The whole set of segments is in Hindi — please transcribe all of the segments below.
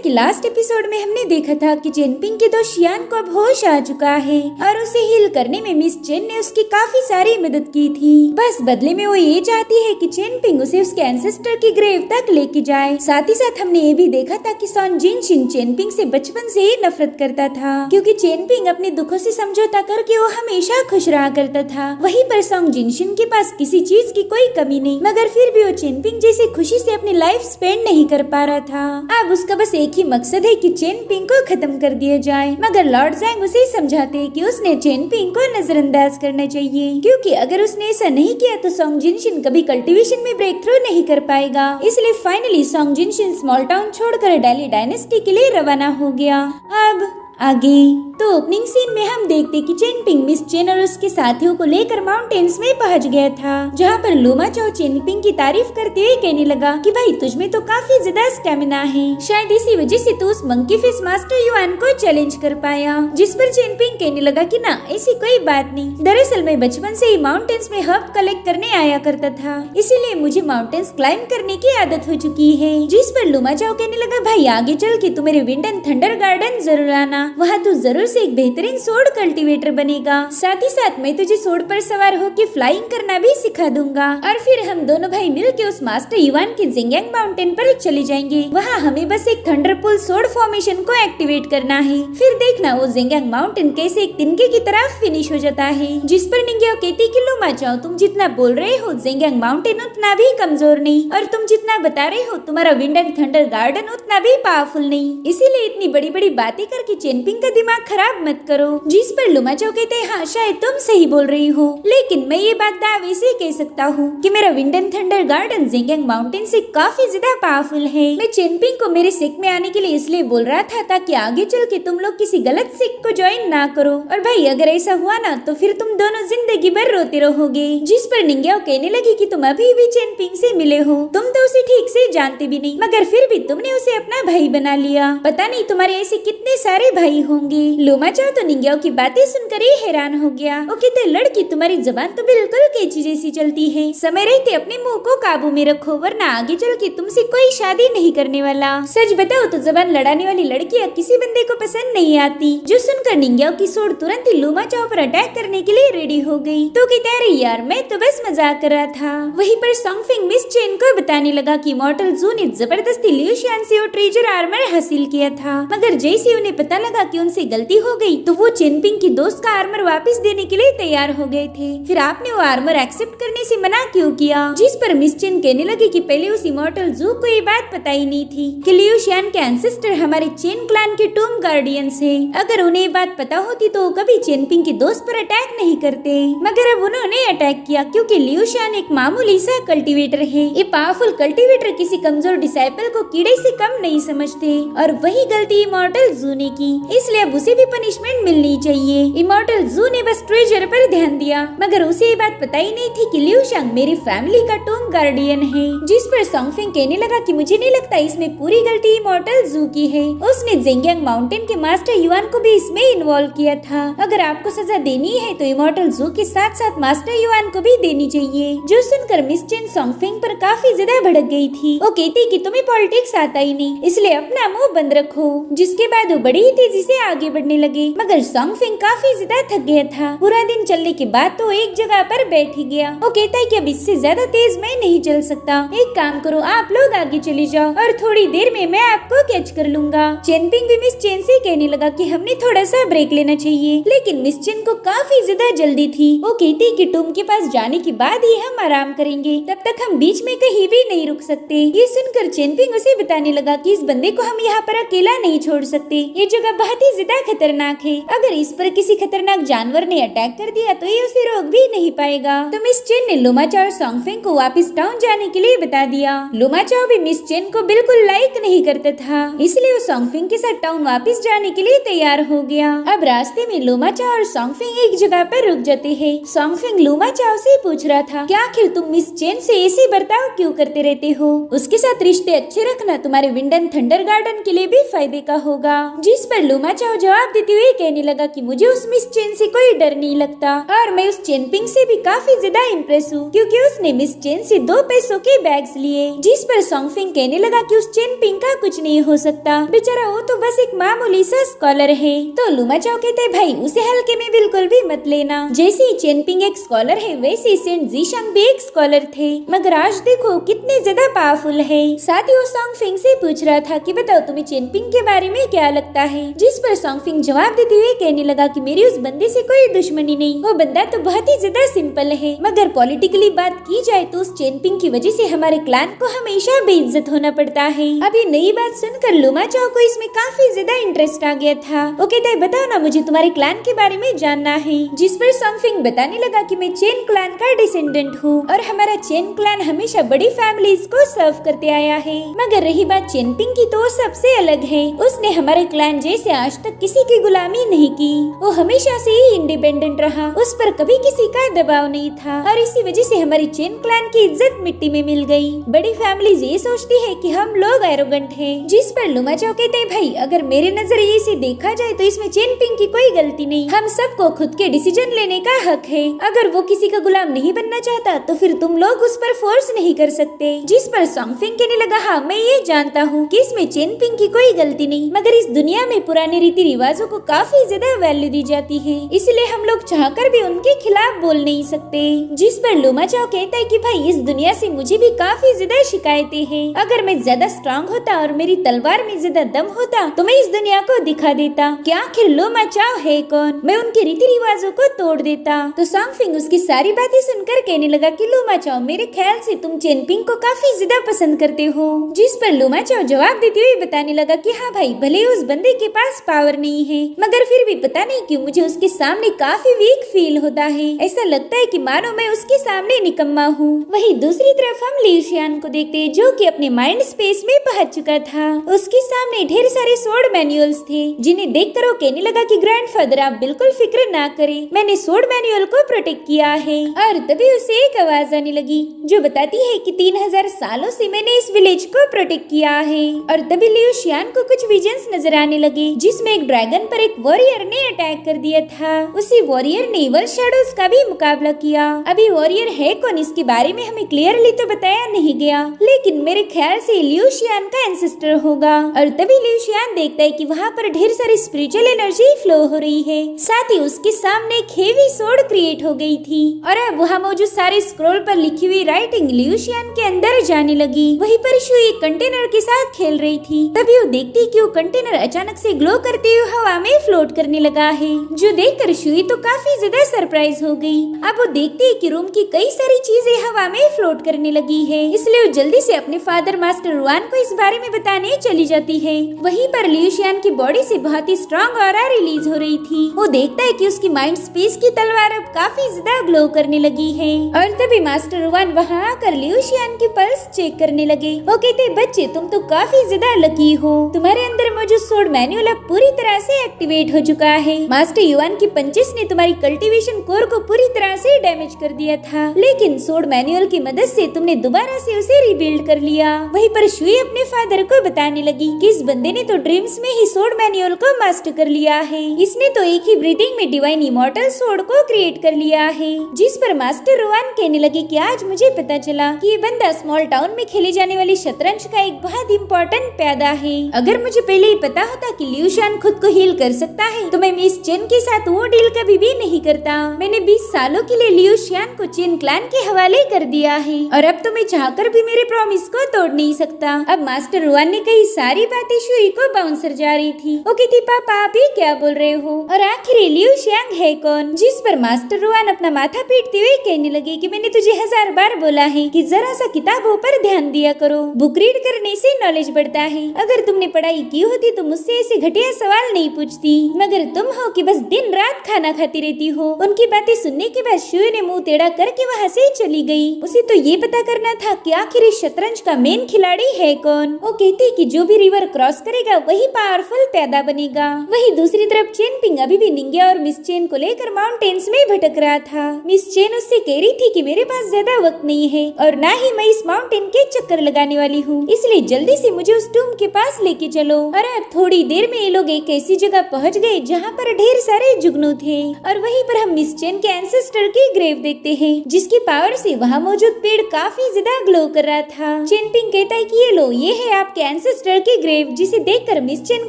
कि लास्ट एपिसोड में हमने देखा था कि चेनपिंग के दोस्त शियान को अब होश आ चुका है और उसे हील करने में मिस चेन ने उसकी काफी सारी मदद की थी। बस बदले में वो ये चाहती है कि चेनपिंग उसे उसके एंसेस्टर की ग्रेव तक लेके जाए। साथ ही साथ हमने ये भी देखा था कि सॉन जिनशिन चेनपिंग से बचपन से ही नफरत करता था, क्योंकि चेनपिंग अपने दुखों से समझौता करके वो हमेशा खुश रहा करता था। वहीं पर सॉन्ग जिनशिन के पास किसी चीज की कोई कमी नहीं, मगर फिर भी वो चेनपिंग जैसे खुशी से अपनी लाइफ स्पेंड नहीं कर पा रहा था। अब उसका बस एक ही मकसद है कि चेनपिंग को खत्म कर दिया जाए, मगर लॉर्ड ज़ैंग उसे समझाते हैं कि उसने चेनपिंग को नजरअंदाज करना चाहिए, क्योंकि अगर उसने ऐसा नहीं किया तो सॉन्ग जिनशिन कभी कल्टीवेशन में ब्रेक थ्रू नहीं कर पाएगा। इसलिए फाइनली सॉन्ग जिनशिन स्मॉल टाउन छोड़कर डेली डायनेस्टी के लिए रवाना हो गया। अब आगे तो ओपनिंग सीन में हम देखते कि चेनपिंग मिस चेन और उसके साथियों को लेकर माउंटेन्स में पहुंच गया था, जहां पर लूमा चाओ चेनपिंग की तारीफ करते हुए कहने लगा कि भाई तुझमें तो काफी ज्यादा स्टेमिना है, शायद इसी वजह से तू उस मंकी फेस मास्टर युआन को चैलेंज कर पाया। जिस पर चेनपिंग कहने लगा कि ना ऐसी कोई बात नहीं, दरअसल मैं बचपन से ही माउंटेन्स में हर्ब कलेक्ट करने आया करता था, इसीलिए मुझे माउंटेन्स क्लाइंब करने की आदत हो चुकी है। जिस पर लूमा चाओ कहने लगा भाई आगे चल के तू मेरे विंड एंड थंडर गार्डन जरूर आना, वहाँ तू जरूर से एक बेहतरीन सोर्ड कल्टीवेटर बनेगा। साथ ही साथ मैं तुझे सोर्ड पर सवार होकर फ्लाइंग करना भी सिखा दूंगा और फिर हम दोनों भाई मिलके उस मास्टर युआन के जिंगयांग माउंटेन पर चले जाएंगे। वहाँ हमें बस एक थंडरपुल सोर्ड फॉर्मेशन को एक्टिवेट करना है, फिर देखना वो जिंगयांग माउंटेन कैसे एक तिनके की तरह फिनिश हो जाता है। जिस पर निंग्याओ कहती कि लूमा चाओ तुम जितना बोल रहे हो जिंगयांग माउंटेन उतना भी कमजोर नहीं, और तुम जितना बता रहे हो तुम्हारा विंड एंड थंडर गार्डन उतना भी पावरफुल नहीं, इसीलिए इतनी बड़ी बड़ी बातें करके चेनपिंग का दिमाग खराब मत करो। जिस पर लूमा चाओ कहते हैं हाँ शायद तुम सही बोल रही हो, लेकिन मैं ये बात दावे से कह सकता हूँ कि मेरा wind and thunder garden Jingyang mountain से काफी ज्यादा पावरफुल है। मैं चेनपिंग को मेरे सिख में आने के लिए इसलिए बोल रहा था ताकि आगे चल के तुम लोग किसी गलत सिख को ज्वाइन ना करो, और भाई अगर ऐसा हुआ ना तो फिर तुम दोनों जिंदगी भर रोते रहोगे। जिस पर निंग्याओ कहने लगी कि तुम अभी भी चेनपिंग से मिले हो, तुम तो उसे ठीक से जानते भी नहीं, मगर फिर भी तुमने उसे अपना भाई बना लिया, पता नहीं तुम्हारे ऐसे कितने सारे भाई होंगे। लूमा चाओ तो निंग्याओ की बातें सुनकर ही हैरान हो गया। वो कहते लड़की तुम्हारी जबान तो बिल्कुल कैंची जैसी चलती है, समय रहते अपने मुंह को काबू में रखो वरना आगे चल के तुमसे कोई शादी नहीं करने वाला। सच बताओ तो जबान लड़ाने वाली लड़कियां किसी बंदे को पसंद नहीं आती। जो सुनकर निंग्याओ की सोड तुरंत ही लूमा चाओ पर अटैक करने के लिए रेडी हो गई। तो कहते अरे यार मैं तो बस मजाक कर रहा था। वहीं पर सॉन्गफिंग मिस चेन को बताने लगा कि इमॉर्टल जू ने जबरदस्ती लियू शियान से वो ट्रेजर आर्मर हासिल किया था, मगर जैसे उन्हें पता लगा कि उनसे गलती हो गई तो वो चेनपिंग की दोस्त का आर्मर वापस देने के लिए तैयार हो गए थे। फिर आपने वो आर्मर एक्सेप्ट करने से मना क्यों किया? जिस पर मिस चेन कहने लगी कि पहले उस इमॉर्टल जू को ये बात पता ही नहीं थी कि लियू शियान के एंसेस्टर हमारे चेन क्लैन के टूम गार्डियंस है। अगर उन्हें ये बात पता होती तो कभी चेनपिंग की दोस्त पर अटैक नहीं करते, मगर अब उन्होंने अटैक किया क्योंकि लियू शियान एक मामूली सा कल्टीवेटर है। ये पावरफुल कल्टीवेटर किसी कमजोर डिसाइपल को कीड़े से कम नहीं समझते, और वही गलती इमॉर्टल जू ने की, इसलिए अब उसे भी पनिशमेंट मिलनी चाहिए। इमॉर्टल जू ने बस ट्रेजर पर ध्यान दिया, मगर उसे ये बात पता ही नहीं थी कि लियू शांग मेरी फैमिली का टूम गार्डियन है। जिस पर सॉन्गफिंग कहने लगा कि मुझे नहीं लगता इसमें पूरी गलती इमॉर्टल जू की है, उसने जिंगयांग माउंटेन के मास्टर युआन को भी इसमें इन्वॉल्व किया था। अगर आपको सजा देनी है तो इमॉर्टल जू के साथ साथ मास्टर युआन को भी देनी चाहिए। जो सुनकर मिस चेन सॉन्गफिंग पर काफी ज्यादा भड़क गई थी। वो कहती कि तुम्हें पॉलिटिक्स आता ही नहीं, इसलिए अपना मुंह बंद रखो। जिसके बाद वो बड़ी ही तेजी से आगे बढ़ने लगे, मगर सॉन्गफिंग काफी ज्यादा थक गया था। पूरा दिन चलने के बाद तो एक जगह पर बैठ ही गया। वो कहता है कि अब इससे ज्यादा तेज मैं नहीं चल सकता, एक काम करो आप लोग आगे चले जाओ और थोड़ी देर में मैं आपको कैच कर लूंगा। चेनपिंग भी मिस चेन से कहने लगा कि हमने थोड़ा सा ब्रेक लेना चाहिए, लेकिन मिस चेन को काफी ज्यादा जल्दी थी। वो कहती कि टूम के पास जाने के बाद ही हम आराम करेंगे, तब तक हम बीच में कहीं भी नहीं रुक सकते। ये सुनकर चेनपिंग उसे बताने लगा कि इस बंदे को हम यहाँ पर अकेला नहीं छोड़ सकते, ये जगह बहुत ही ज्यादा खतरनाक है। अगर इस पर किसी खतरनाक जानवर ने अटैक कर दिया तो ये उसे रोक भी नहीं पाएगा। तो मिस चेन ने लूमा चाओ और सॉन्गफिंग को वापस टाउन जाने के लिए बता दिया। लूमा चाओ भी मिस चेन को बिल्कुल लाइक नहीं करता था, इसलिए वो सॉन्गफिंग के साथ टाउन वापस जाने के लिए तैयार हो गया। अब रास्ते में लूमा चाओ और सॉन्गफिंग एक जगह पर रुक जाते हैं। सॉन्गफिंग लूमा चाओ से पूछ रहा था क्या आखिर तुम मिस चेन से ऐसे बर्ताव क्यों करते रहते हो? उसके साथ रिश्ते अच्छे रखना तुम्हारे विंड एंड थंडर गार्डन के लिए भी फायदे का होगा। जिस पर लूमा चाओ जवाब देते हुए कहने लगा कि मुझे उस मिस चेन से कोई डर नहीं लगता और मैं उस चेनपिंग से भी काफी ज्यादा इम्प्रेस हूँ क्योंकि उसने मिस चेन से 2 पैसों के बैग्स लिए। जिस पर सॉन्गफिंग कहने लगा कि उस चेनपिंग का कुछ नहीं हो सकता, बेचारा वो तो बस एक मामूली सा स्कॉलर है। तो लुमा चाओ कहते भाई उसे हल्के में बिल्कुल भी मत लेना। जैसे ही चेनपिंग एक स्कॉलर है वैसे सेंट जीशांग भी एक स्कॉलर थे, मगर आज देखो कितने ज्यादा पावरफुल है। साथ ही वो सॉन्गफिंग से पूछ रहा था कि बताओ तुम्हें चेनपिंग के बारे में क्या लगता है। जिस पर सॉन्गफिंग जवाब देते हुए कहने लगा कि मेरी उस बंदे से कोई दुश्मनी नहीं, वो बंदा तो बहुत ही ज्यादा सिंपल है, मगर पॉलिटिकली बात की जाए तो उस चेनपिंग की वजह से हमारे क्लान को हमेशा बेइज्जत होना पड़ता है। अब ये नई बात सुनकर लुमा चाओ को इसमें काफी ज्यादा इंटरेस्ट आ गया था। वो कहता है बताओ ना मुझे तुम्हारे क्लान के बारे में जानना है। जिस पर सॉन्गफिंग बताने लगा कि मैं चेन क्लान का डिसेंडेंट हूँ और हमारा चेन क्लान हमेशा बड़ी फैमिलीज को सर्व करते आया है, मगर रही बात चेनपिंग की तो सबसे अलग है। उसने हमारे क्लान जैसे आज तक किसी की गुलामी नहीं की, वो हमेशा से ही इंडिपेंडेंट रहा, उस पर कभी किसी का दबाव नहीं था और इसी वजह से हमारी चेन क्लान की इज्जत मिट्टी में मिल गई। बड़ी फैमिलीज ये सोचती है कि हम लोग एरोगेंट हैं। जिस पर लुमा चाओ कहते हैं भाई अगर मेरे नजरिए से देखा जाए तो इसमें चेनपिंग की कोई गलती नहीं, हम सबको खुद के डिसीजन लेने का हक है। अगर वो किसी का गुलाम नहीं बनना चाहता तो फिर तुम लोग उस पर फोर्स नहीं कर सकते। जिस पर सॉन्गफिंग कहने लगा हाँ मैं ये जानता हूँ कि इसमें चेनपिंग की कोई गलती नहीं, मगर इस दुनिया में पुराने रीति रिवाजों को काफी ज्यादा वैल्यू दी जाती है, इसलिए हम लोग चाहकर भी उनके खिलाफ बोल नहीं सकते। जिस पर लुमा चाओ कहता है कि भाई इस दुनिया से मुझे भी काफी ज्यादा शिकायतें हैं, अगर मैं ज्यादा स्ट्रांग होता और मेरी तलवार में ज्यादा दम होता तो मैं इस दुनिया को दिखा देता कि आखिर लुमा चाओ है कौन, मैं उनके रीति रिवाजों को तोड़ देता। तो सॉन्गफिंग उसकी सारी बातें सुनकर कहने लगा कि लुमा चाओ मेरे ख्याल से तुम चेनपिंग को काफी ज्यादा पसंद करते हो। जिस पर लुमा चाओ जवाब देते हुए बताने लगा कि हाँ भाई भले उस बंदे के पास पावर नहीं है, मगर फिर भी पता नहीं क्यों मुझे उसके सामने काफी वीक फील होता है, ऐसा लगता है कि मानो मैं उसके सामने निकम्मा हूँ। वहीं दूसरी तरफ हम लियू शियान को देखते हैं जो कि अपने माइंड स्पेस में पहुंच चुका था। उसके सामने ढेर सारे सोर्ड मैनुअल्स थे जिन्हें देखकर वो कहने लगा कि ग्रैंडफादर आप बिल्कुल फिक्र ना करें, मैंने सोर्ड मैनुअल को प्रोटेक्ट किया है। और तभी उसे एक आवाज आने लगी जो बताती है कि 3000 सालों से मैंने इस विलेज को प्रोटेक्ट किया है। और तभी लियू शियान को कुछ विजन्स नजर आने लगे जिसमें एक ड्रैगन पर एक वॉरियर ने अटैक कर दिया था। उसी वॉरियर ने इवल शैडोज का भी मुकाबला किया। अभी वॉरियर है कौन इसके बारे में हमें क्लियरली तो बताया नहीं गया, लेकिन मेरे ख्याल से लियू शियान का एंसेस्टर होगा। और तभी लियू शियान देखता है कि वहाँ पर ढेर सारी स्पिरिचुअल एनर्जी फ्लो हो रही है, साथ ही उसके सामने एक हेवी सोर्ड क्रिएट हो गई थी और अब वहाँ मौजूद सारे स्क्रोल पर लिखी हुई राइटिंग लियू शियान के अंदर जाने लगी। वहीं पर शुई एक कंटेनर के साथ खेल रही थी, तभी वो देखती कि वो कंटेनर अचानक से ग्लो करते हुए हवा में फ्लोट करने लगा है, जो देखकर शुई तो काफी ज्यादा सरप्राइज हो गई। अब वो देखती है कि रूम की कई सारी चीजें हवा में फ्लोट करने लगी है, इसलिए वो जल्दी से अपने फादर मास्टर रुआन को इस बारे में बताने चली जाती है। वहीं पर लियू शियान की बॉडी से बहुत ही स्ट्रॉन्ग ऑरा रिलीज हो रही थी। वो देखता है कि उसकी माइंड स्पेस की तलवार अब काफी ज्यादा ग्लो करने लगी है। और तभी मास्टर रुआन वहाँ आकर लियू शियान की पल्स चेक करने लगे। वो कहते बच्चे तुम तो काफी ज्यादा लकी हो, तुम्हारे अंदर मौजूद सोर्ड मैनुअल अब पूरी तरह से एक्टिवेट हो चुका है। मास्टर युआन की पंचेस ने तुम्हारी कल्टीवेशन कोर को पूरी तरह से डैमेज कर दिया था, लेकिन सोर्ड मैनुअल की मदद से तुमने दोबारा से उसे रिबिल्ड कर लिया। वहीं पर शुई अपने फादर को बताने लगी कि इस बंदे ने तो ड्रीम्स में ही सोर्ड मैनुअल को मास्टर कर लिया है, इसने तो एक ही ब्रीथिंग में डिवाइन इमॉर्टल सोर्ड को क्रिएट कर लिया है। जिस पर मास्टर रुआन कहने लगे कि आज मुझे पता चला कि ये बंदा स्मॉल टाउन में खेली जाने वाली शतरंज का एक बहुत इम्पोर्टेंट प्यादा है। अगर मुझे पहले ही पता होता कि लियू शियान खुद को हील कर सकता है तो मैं मिस चेन के साथ वो डील कभी भी नहीं करता। मैंने 20 सालों के लिए लियू शियान को चेन क्लैन के हवाले कर दिया है और अब तो मैं चाहकर भी मेरे प्रॉमिस को तोड़ नहीं सकता। अब मास्टर रुआन ने कई सारी बातें शुई को बाउंसर जा रही थी। वो कहती पापा आप ये क्या बोल रहे हो, और आखिर लियू शियान है कौन। जिस पर मास्टर रुआन अपना माथा पीटते हुए कहने लगे कि मैंने तुझे 1000 बार बोला है कि जरा सा किताबों पर ध्यान दिया करो, बुक रीड करने से नॉलेज बढ़ता है। अगर तुमने पढ़ाई की होती तो मुझसे ऐसे घटिया सवाल नहीं पूछती, मगर तुम हो कि बस दिन रात खाना खाती रहती हो। उनकी बातें सुनने के बाद शुई ने मुंह टेढ़ा करके वहाँ से चली गई। उसे तो ये पता करना था कि आखिर इस शतरंज का मेन खिलाड़ी है कौन। वो कहती कि जो भी रिवर क्रॉस करेगा वही पावरफुल पैदा बनेगा। वहीं दूसरी तरफ चेन पिंग अभी भी निंगिया और मिस चेन को लेकर माउंटेन्स में भटक रहा था। मिस चेन उससे कह रही थी कि मेरे पास ज्यादा वक्त नहीं है और ना ही मैं इस माउंटेन के चक्कर लगाने वाली हूँ, इसलिए जल्दी से मुझे उस टूम के पास लेके चलो। और अब थोड़ी देर में ये लोग एक ऐसी जगह पहुंच गए जहाँ पर ढेर सारे जुगनू थे और वहीं पर हम मिस चेन के एंसेस्टर की ग्रेव देखते हैं, जिसकी पावर से वहाँ मौजूद पेड़ काफी ज्यादा ग्लो कर रहा था। चेनपिंग कहता है कि ये लो, ये है आपके एंसेस्टर की ग्रेव, जिसे देखकर मिस चेन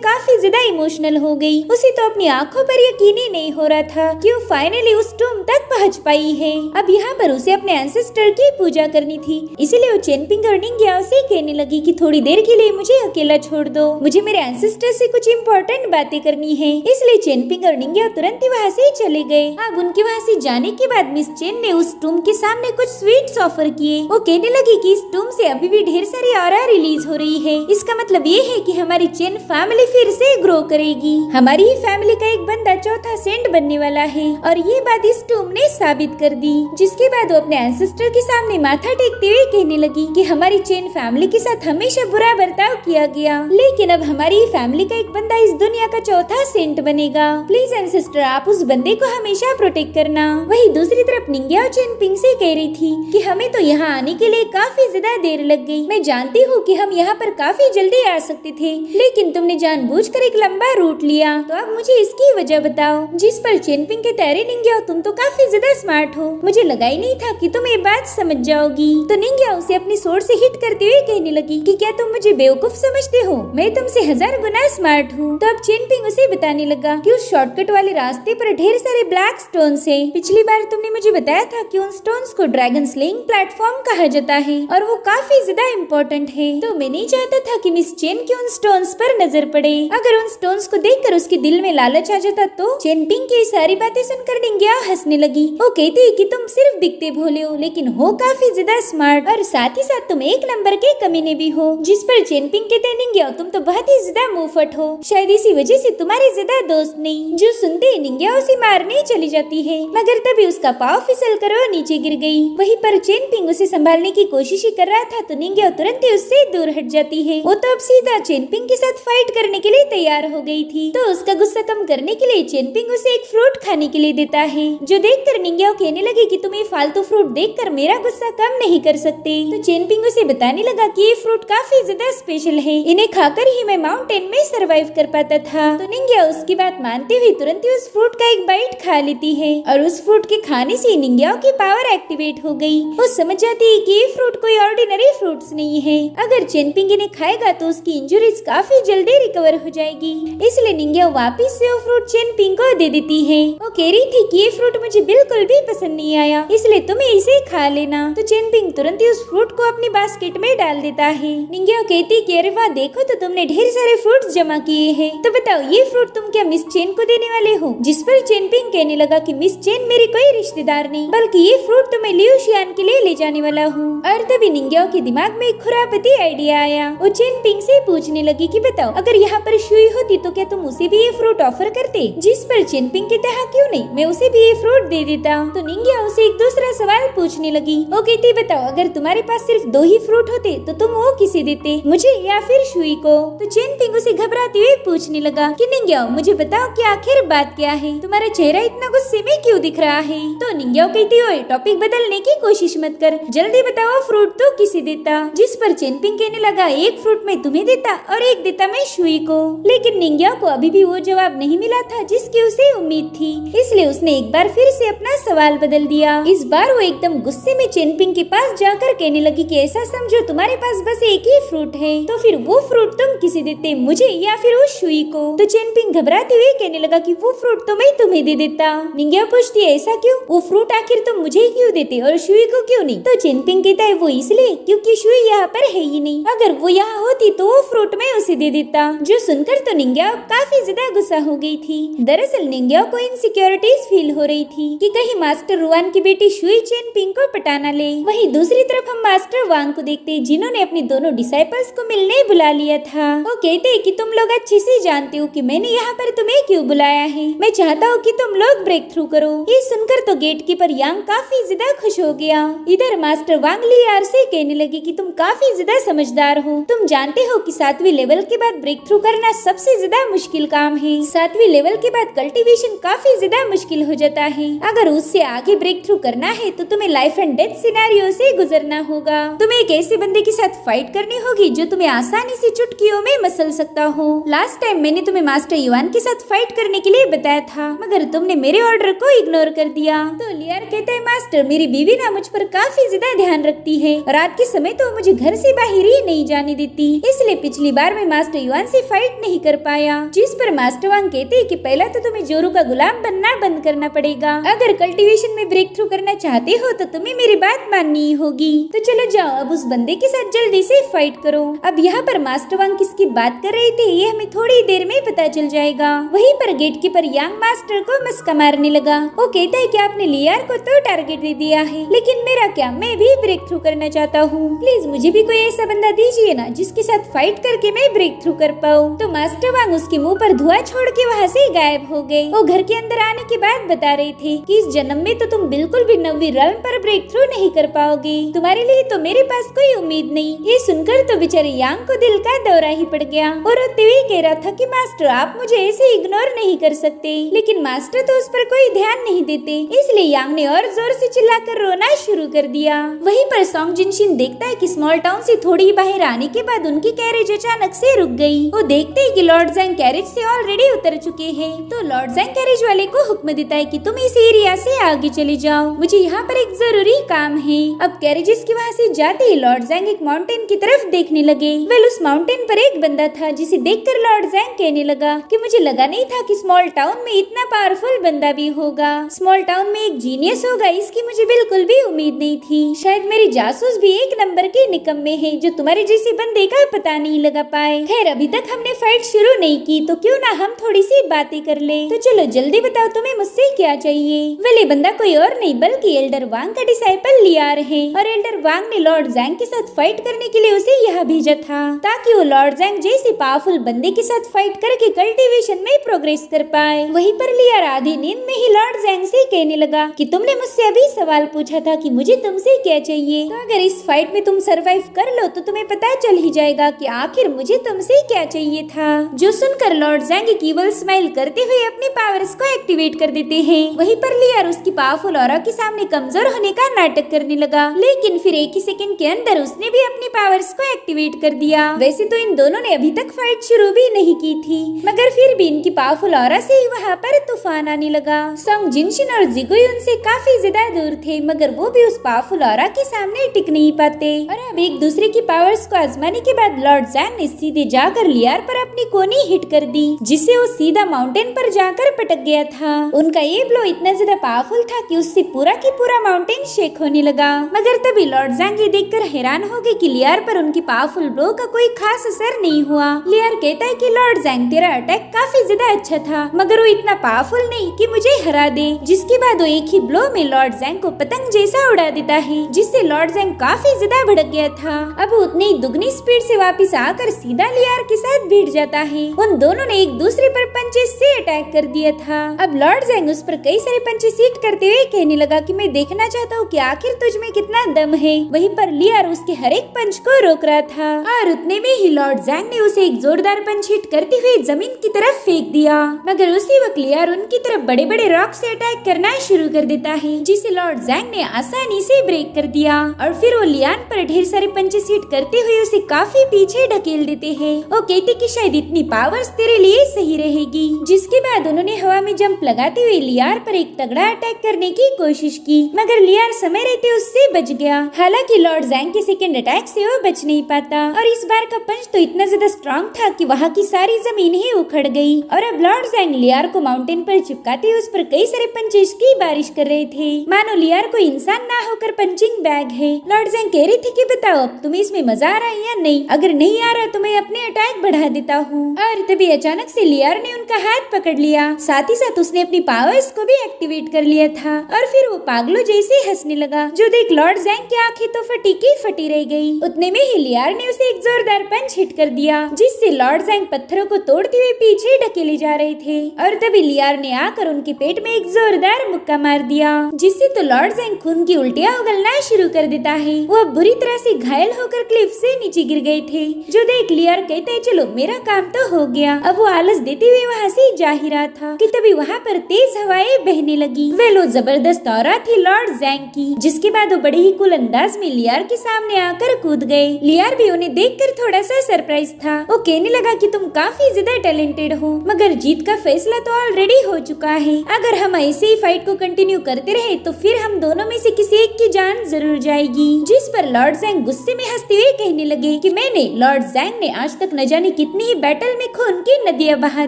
काफी ज्यादा इमोशनल हो गई। उसे तो अपनी आंखों पर यकीन ही नहीं हो रहा था कि वो फाइनली उस टूम तक पहुंच पाई है। अब यहाँ पर उसे अपने एंसेस्टर की पूजा करनी थी, इसीलिए वो चेनपिंग और निंग्याओ से कहने लगी कि थोड़ी देर के लिए मुझे अकेला छोड़ दो, मुझे मेरे एंसेस्टर से कुछ इम्पोर्टेंट बातें करनी है। इसलिए चेनपिंग और निंग्याओ तुरंत ही वहाँ से चले गए। अब उनके वहाँ से जाने के बाद मिस चेन ने उस टूम के सामने कुछ स्वीट्स ऑफर किए। वो कहने लगी कि इस टूम से अभी भी ढेर सारी ऑरा रिलीज हो रही है, इसका मतलब ये है कि हमारी चेन फैमिली फिर से ग्रो करेगी। हमारी ही फैमिली का एक बंदा चौथा सेंट बनने वाला है और ये बात इस टूम ने साबित कर दी। जिसके बाद वो अपने एंसेस्टर के सामने माथा टेकते हुए कहने लगी कि हमारी चेन फैमिली के साथ हमेशा बुरा बर्ताव किया गया, लेकिन अब हमारी ही फैमिली का एक बंदा इस दुनिया का चौथा सेंट बनेगा। प्लीज एंसेस्टर, आप उस बंदे को हमेशा प्रोटेक्ट करना। वही दूसरी तरफ निंग्याओ चेनपिंग से कह रही थी कि हमें तो यहाँ आने के लिए काफी ज्यादा देर लग गई। मैं जानती हूँ कि हम यहाँ पर काफी जल्दी आ सकते थे, लेकिन तुमने जानबूझकर एक लंबा रूट लिया, तो अब मुझे इसकी वजह बताओ। जिस पर चेनपिंग के तैरे निंग्याओ, तुम तो काफी ज्यादा स्मार्ट हो, मुझे लगा ही नहीं था कि तुम ये बात समझ जाओगी। तो निंग्याओ उसे अपनी सोर्ड से हिट करते हुए कहने लगी कि क्या तुम मुझे बेवकूफ समझते हो, मैं तुमसे 1000 गुना स्मार्ट हूँ। तो अब चेनपिंग उसे बताने लगा कि उस शॉर्टकट वाले रास्ते पर ढेर सारे ब्लैक स्टोन्स है। पिछली बार तुमने मुझे बताया था कि उन स्टोन्स को ड्रैगन स्लेइंग प्लेटफॉर्म कहा जाता है और वो काफी ज्यादा इम्पोर्टेंट है। तो मैं नहीं चाहता था कि मिस चेन की उन स्टोन्स पर नजर पड़े। अगर उन स्टोन्स को देखकर उसके दिल में लालच आ जाता तो। चेनपिंग की सारी बातें सुनकर निंग्याओ हंसने लगी। वो कहती है कि तुम सिर्फ दिखते भोले हो, लेकिन हो काफी ज्यादा स्मार्ट और साथ ही साथ तुम एक नंबर के कमीने भी हो। जिस पर चेनपिंग कहते हैं निंग्याओ, तुम तो बहुत ही ज्यादा मुंहफट हो, शायद इसी वजह से तुम्हारे ज्यादा दोस्त नहीं। जो सुनते ही निंग्याओ उसे मारने चली जाती है, मगर तभी उसका पाँव फिसल कर वो नीचे गिर गई। वहीं पर चेनपिंग उसे संभालने की कोशिश ही कर रहा था तो निंग्याओ तुरंत ही उससे दूर हट जाती है। वो तो अब सीधा चेनपिंग के साथ फाइट करने के लिए तैयार हो गई थी। तो उसका गुस्सा कम करने के लिए चेनपिंग उसे एक फ्रूट खाने के लिए देता है, जो देखकर निंग्याओ कहने लगी कि तुम ये फालतू फ्रूट देखकर मेरा गुस्सा कम नहीं कर सकते। तो चेनपिंग उसे बताने लगा कि ये फ्रूट काफी ज्यादा स्पेशल है, इन्हें खाकर ही मैं माउंटेन में सरवाइव कर पाता था। तो निंग्याओ उसकी बात मानते हुए तुरंत ही उस फ्रूट का एक बाइट खा लेती है और उस फ्रूट के खाने से निंग्याओ की पावर एक्टिवेट हो गई। वो समझ जाती है कि ये फ्रूट कोई ऑर्डिनरी फ्रूट्स नहीं है, अगर चेनपिंग इन्हें खाएगा तो उसकी इंजुरीज काफी जल्दी रिकवर हो जाएगी। इसलिए निंग्याओ वापिस से वो फ्रूट चेनपिंग को दे देती है। वो कह रही थी कि ये फ्रूट मुझे बिल्कुल भी पसंद नहीं आया, इसलिए तुम्हें इसे खा लेना। तो चेनपिंग तुरंत ही उस फ्रूट को अपनी बास्केट में डाल देता है। निंग्याओ कहती कि अरे वाह, देखो तो तुमने ढेर सारे फ्रूट्स जमा किए हैं, तो बताओ ये फ्रूट तुम क्या मिस चेन को देने वाले हो? जिस पर चेनपिंग कहने लगा कि मिस चेन मेरी कोई रिश्तेदार नहीं, बल्कि ये फ्रूट तो मैं लियू शियान के लिए ले जाने वाला हूँ। और तभी निंग्याओ के दिमाग में एक खुरापती आइडिया आया। वो चेनपिंग से पूछने लगी कि बताओ अगर यहाँ पर शुई होती तो क्या तुम उसे भी ये फ्रूट ऑफर करते? जिस पर चेनपिंग कहता है क्यों नहीं, मैं उसे भी ये फ्रूट दे देता। तो निंग्याओ उसे एक दूसरा सवाल पूछने लगी। वो कहती बताओ अगर तुम्हारे पास सिर्फ 2 ही फ्रूट होते तो तुम वो किसे देते, मुझे या फिर शुई को? तो चेनपिंग उसे घबराते हुए पूछने लगा कि निंग्याओ मुझे बताओ कि आखिर बात क्या है, तुम्हारा चेहरा इतना गुस्से में क्यों दिख रहा है? तो निंग्याओ कहती है टॉपिक बदलने की कोशिश मत कर, जल्दी बताओ फ्रूट तो किसे देता? जिस पर चेनपिंग कहने लगा एक फ्रूट मैं तुम्हें देता और एक देता मैं शुई को। लेकिन निंग्याओ को अभी भी वो जवाब नहीं मिला था जिसकी उसे उम्मीद थी, इसलिए उसने एक बार फिर से अपना सवाल बदल दिया। इस बार वो एकदम गुस्से में चेनपिंग के पास जाकर कहने लगी कि ऐसा समझो तुम्हारे पास बस एक ही फ्रूट है, तो फिर वो फ्रूट तुम किसे देते, मुझे या फिर उस शुई को? तो चेनपिंग घबराते हुए कहने लगा कि वो फ्रूट तो मैं तुम्हें दे देता। निंग्याओ पूछती है ऐसा क्यों, वो फ्रूट आखिर तुम मुझे क्यों देते और शुई को क्यों नहीं? तो चेनपिंग कहता है वो इसलिए क्योंकि शुई यहाँ पर है ही नहीं, अगर वो यहाँ होती तो वो फ्रूट मैं उसे दे देता। जो सुनकर तो निंग्याओ काफी ज्यादा गुस्सा हो गई थी। दरअसल निंग्याओ को इनसिक्योरिटीज फील हो रही थी कि कहीं मास्टर रुआन की बेटी शुई चेनपिंग को पटाना ले। वहीं दूसरी तरफ हम मास्टर वांग को देखते हैं जिन्होंने अपने दोनों डिसाइपल्स को मिलने बुला लिया था। वो कहते हैं कि तुम लोग अच्छे से जानते हो कि मैंने यहाँ पर तुम्हें क्यों बुलाया है, मैं चाहता हूँ कि तुम लोग ब्रेक थ्रू करो। ये सुनकर तो गेट कीपर यांग काफी ज्यादा खुश हो गया। इधर मास्टर वांग लियार से कहने लगे कि तुम काफी ज्यादा समझदार हो, तुम जानते हो कि 7वीं लेवल के बाद ब्रेक थ्रू करना सबसे ज्यादा मुश्किल काम है। 7वीं लेवल के बाद कल्टीवेशन काफी ज्यादा मुश्किल हो जाता है, अगर उससे आगे ब्रेक थ्रू करना है तो तुम्हें लाइफ एंड डेथ सिनेरियो से गुजरना होगा। तुम्हें एक ऐसे बंदे के साथ फाइट करनी होगी जो तुम्हें आसानी से चुटकियों में मसल सकता हो। लास्ट टाइम मैंने तुम्हें मास्टर युआन के साथ फाइट करने के लिए बताया था, मगर तुमने मेरे ऑर्डर को इग्नोर कर दिया। तो लियार कहता है, मास्टर मेरी बीवी ना मुझ पर काफी ज्यादा ध्यान रखती है। रात के समय तो मुझे घर से बाहर ही नहीं जाने देती, इसलिए पिछली बार मैं मास्टर युआन से फाइट नहीं कर पाया। जिस पर मास्टर वांग कहते हैं कि पहला तो तुम्हें जोरू का गुलाम बनना बंद करना पड़ेगा। अगर कल्टीवेशन में ब्रेक थ्रू करना चाहते हो तो तुम्हें मेरी बात माननी होगी। तो चलो जाओ, अब उस बंदे के साथ जल्दी से फाइट करो। अब यहाँ पर मास्टर वांग किसकी बात कर रहे थे ये हमें थोड़ी देर में पता चल जाएगा। वहीं पर गेट कीपर यांग मास्टर को मस्का मारने लगा। वो कहता है कि आपने लियार को तो टारगेट दे दिया है, लेकिन मेरा क्या, मैं भी ब्रेक थ्रू करना चाहता हूँ। प्लीज मुझे भी कोई ऐसा बंदा दीजिए ना जिसके साथ फाइट करके मैं ब्रेक थ्रू कर पाऊँ। तो मास्टर वांग उसके मुँह पर धुआं छोड़ के वहाँ से गायब हो गए। वो घर के अंदर आने के बाद बता रहे थे कि इस जन्म में तो तुम बिल्कुल भी नवी रल्म पर ब्रेक थ्रू नहीं कर पाओगे, तुम्हारे लिए तो मेरे पास कोई उम्मीद नहीं। ये सुनकर तो बेचारे यांग को दिल का दौरा ही पड़ गया और रोते हुए कह रहा था कि मास्टर आप मुझे ऐसे इग्नोर नहीं कर सकते। लेकिन मास्टर तो उस पर कोई ध्यान नहीं देते, इसलिए यांग ने और जोर से चिल्लाकर रोना शुरू कर दिया। वहीं पर सॉन्ग जिनशिन देखता है कि स्मॉल टाउन से थोड़ी ही बाहर आने के बाद उनकी कैरेज अचानक से रुक गई। वो देखते हैं कि लॉर्ड जैंग कैरेज से ऑलरेडी उतर चुके हैं। तो लॉर्ड जैंग कैरेज वाले को हुक्म देता है कि तुम इस एरिया से आगे चले जाओ, मुझे यहाँ पर एक जरूरी काम है। अब कैरेजेस के वहाँ से जाते ही लॉर्ड जैंग एक माउंटेन की तरफ देखने लगे। वेल उस माउंटेन पर एक बंदा था जिसे देखकर लॉर्ड जैंग कहने लगा कि मुझे लगा नहीं था कि स्मॉल टाउन में इतना पावरफुल बंदा भी होगा। स्मॉल टाउन में एक जीनियस होगा इसकी मुझे बिल्कुल भी उम्मीद नहीं थी। शायद मेरे जासूस भी एक नंबर के निकम्मे हैं जो तुम्हारे जैसे बंदे का पता नहीं लगा पाए। खैर अभी तक हमने फाइट शुरू नहीं की तो क्यों ना हम थोड़ी सी बातें कर ले। तो चलो जल्दी बताओ तुम्हें मुझसे क्या चाहिए। वेल बंदा कोई और नहीं बल्कि एल्डर वांग का डिसाइपल लियार है और एल्डर वांग ने लॉर्ड जैंग के साथ फाइट करने के लिए उसे यहाँ भेजा था ताकि वो लॉर्ड जैंग जैसे पावरफुल बंदे के साथ फाइट करके कल्टीवेशन में प्रोग्रेस कर पाए। वहीं पर लियार आधी नींद में ही लॉर्ड जैंग से कहने लगा कि तुमने मुझसे अभी सवाल पूछा था कि मुझे तुमसे क्या चाहिए, तो अगर इस फाइट में तुम सरवाइव कर लो तो तुम्हें पता चल ही जाएगा कि आखिर मुझे तुमसे क्या चाहिए था। जो सुनकर लॉर्ड जैंग एक इवल स्माइल करते हुए अपने पावर्स को एक्टिवेट कर देते हैं। वहीं पर लियार उसकी पावरफुल ऑरा के सामने कमजोर होने का नाटक करने लगा, लेकिन फिर एक ही सेकंड के अंदर उसने भी अपनी पावर्स को एक्टिवेट कर दिया। वैसे तो इन दोनों ने अभी तक फाइट शुरू भी नहीं की थी, मगर फिर भी इनकी पावरफुल ऑरा से ही वहाँ पर तूफान आने लगा। सॉन्ग जिनशिन और जिगुई उनसे काफी ज्यादा दूर थे, मगर वो भी उस पावरफुल ऑरा के सामने टिक नहीं पाते। और अब एक दूसरे की पावर्स को आजमाने के बाद लॉर्ड जैंग ने सीधे जाकर लियार पर अपनी कोनी हिट कर दी, जिससे वो सीधा माउंटेन पर जाकर पटक गया था। उनका ये ब्लो इतना ज्यादा पावरफुल था कि उससे पूरा की पूरा माउंटेन शेक होने लगा। मगर तभी लॉर्ड जैंग ये देखकर हैरान हो गए कि लियार पर उनकी पावरफुल ब्लो का कोई खास असर नहीं हुआ। लियार कहता है कि लॉर्ड जैंग तेरा अटैक काफी ज्यादा अच्छा था, मगर वो इतना पावरफुल नहीं कि मुझे हरा दे। जिसके बाद वो एक ही ब्लो में लॉर्ड जैंग को पतंग जैसा उड़ा देता है, जिससे लॉर्ड जैंग काफी ज्यादा भड़क गया था। अब उतनी ही दुगनी स्पीड से वापस आकर सीधा लियार के साथ भिड़ जाता है। उन दोनों ने एक दूसरे पर पंचेस से अटैक कर दिया था। अब लॉर्ड जैंग उस पर कई सारे पंचेस हिट करते हुए कहने लगा कि मैं देखना चाहता हूँ कि आखिर तुझ में कितना दम है। वहीं पर लियार उसके हर एक पंच को रोक रहा था और उतने में ही लॉर्ड जैंग ने उसे एक जोरदार पंच हिट करते हुए जमीन की तरफ फेंक दिया। मगर उसी वक्त लियार उनकी तरफ बड़े बड़े रॉक से अटैक करना शुरू कर देता है, जिसे लॉर्ड जैंग ने आसानी से ब्रेक कर दिया। और फिर वो लियान पर ढेर सारे पंचेस हिट करते हुए उसे काफी पीछे ढकेल देते हैं। वो कहते कि शायद इतनी पावर्स तेरे लिए सही रहेगी। जिसके बाद उन्होंने हवा में जंप लगाते हुए लियार पर एक तगड़ा अटैक करने की कोशिश की, मगर लियार समय रहते उससे बच गया। हालांकि लॉर्ड जैंग के सेकंड अटैक से वो बच नहीं पाता और इस बार का पंच तो इतना ज्यादा स्ट्रॉन्ग था कि वहाँ की सारी जमीन ही उखड़ गई। और अब लॉर्ड जैंग लियार को माउंटेन पर चिपकाते हुए उस पर कई सारे पंचेस की बारिश कर रहे थे, मानो लियार को इंसान ना होकर पंचिंग बैग है। लॉर्ड जैंग कह रही थी कि बताओ अब तुम्हें इसमें मजा आ रहा है या नहीं, अगर नहीं आ रहा तो मैं अपने अटैक बढ़ा देता हूँ। और तभी अचानक से लियार ने उनका हाथ पकड़ लिया, साथ ही साथ उसने अपनी पावर्स को भी एक्टिवेट कर लिया था। और फिर वो पागलों जैसे हंसने लगा, जो देख लॉर्ड जैंग की आंखें तो फटी की फटी रह गई। उतने में ही लियार ने उसे एक जोरदार पंच हिट कर दिया, जिससे लॉर्ड जैंग पत्थरों को तोड़ते हुए पीछे ढकेले जा रहे थे। और तभी लियार ने आकर उनके पेट में एक जोरदार मुक्का मार दिया, जिससे तो लॉर्ड जैंग खून की उल्टियां उगलना शुरू कर देता है। वो अब बुरी तरह से घायल होकर क्लिफ से नीचे गिर गए थे, जो देख लियार कहते हैं चलो मेरा काम तो हो गया। अब वो आलस देते हुए वहाँ से जा ही रहा था कि तभी वहाँ पर तेज हवाएं बहने लगी। वे लो जबरदस्त औरा थी लॉर्ड जैंग की, जिसके बाद वो बड़े ही कूल अंदाज में लियार के सामने आकर कूद गए। लियार भी उन्हें देखकर थोड़ा सा सरप्राइज था। वो कहने लगा कि तुम काफी ज्यादा टैलेंटेड हो, मगर जीत का फैसला तो ऑलरेडी हो चुका है। अगर हम ऐसे ही फाइट को कंटिन्यू करते रहे तो फिर हम दोनों में से किसी एक की जान जरूर जाएगी। जिस पर लॉर्ड ज़ैंग गुस्से में हंसते हुए कहने लगे कि लॉर्ड ज़ैंग ने आज तक न जाने कितनी ही बैटल में खून की नदियां बहा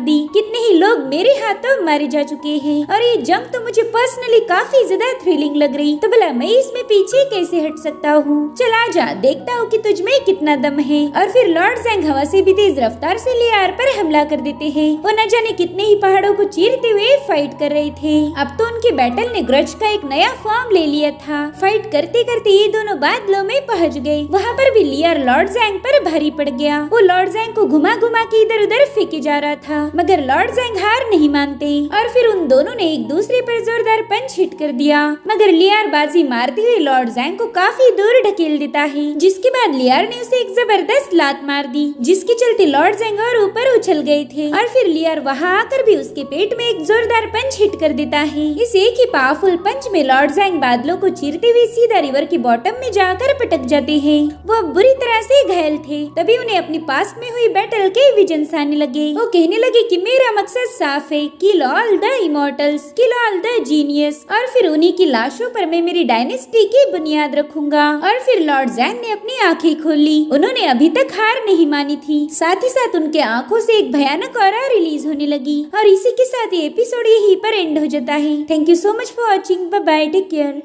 दी, कितने ही लोग मेरे हाथों मारे जा चुके हैं और ये जंग तो मुझे पर्सनली काफी ज्यादा थ्रिलिंग लग रही, तो भला मैं इसमें पीछे कैसे हट सकता हूँ। चला जा, देखता हूँ कि तुझ में कितना दम है। और फिर लॉर्ड ज़ैंग हवा से भी तेज रफ्तार से लियार पर हमला कर देते हैं। वो न जाने कितने ही पहाड़ों को चीरते हुए फाइट कर रहे थे। अब तो उनके बैटल ने ग्रज का एक नया फॉर्म ले लिया था। फाइट करते करते ये दोनों बादलों में पहुंच गए। वहाँ पर भी लियार लॉर्ड ज़ैंग पर भारी पड़ गया। वो लॉर्ड ज़ैंग को घुमा घुमा के इधर उधर फेंके जा रहा था, मगर लॉर्ड ज़ैंग हार नहीं मानते और फिर उन दोनों ने एक दूसरे पर जोरदार पंच हिट कर दिया। मगर लियार बाजी मारते हुए लॉर्ड ज़ैंग को काफी दूर ढकेल देता है, जिसके बाद लियार ने उसे एक जबरदस्त लात मार दी, जिसके चलते लॉर्ड ज़ैंग और ऊपर उछल गए थे। और फिर लियार वहाँ आकर भी उसके पेट में एक जोरदार पंच हिट कर देता है। इस एक ही पावरफुल पंच में लॉर्ड ज़ैंग बादलों को चीरते हुए सीधा रिवर के बॉटम में जाकर पटक जाते हैं। वो बुरी तरह से घायल थे। तभी उन्हें अपनी पास में हुई बैटल के विजन्स आने लगे। वो कहने लगे कि मेरा मकसद साफ है, kill all the immortals, kill all the genius, और फिर उन्हीं की लाशों पर मैं मेरी डायनेस्टी की बुनियाद रखूंगा। और फिर लॉर्ड ज़ैंग ने अपनी आंखें खोली। उन्होंने अभी तक हार नहीं मानी थी। साथ ही साथ उनके आंखों से एक भयानक ऑरा रिलीज होने लगी। और इसी के साथ ये एपिसोड यहीं पर एंड हो जाता है। Thank you so much for watching. Bye bye, take care.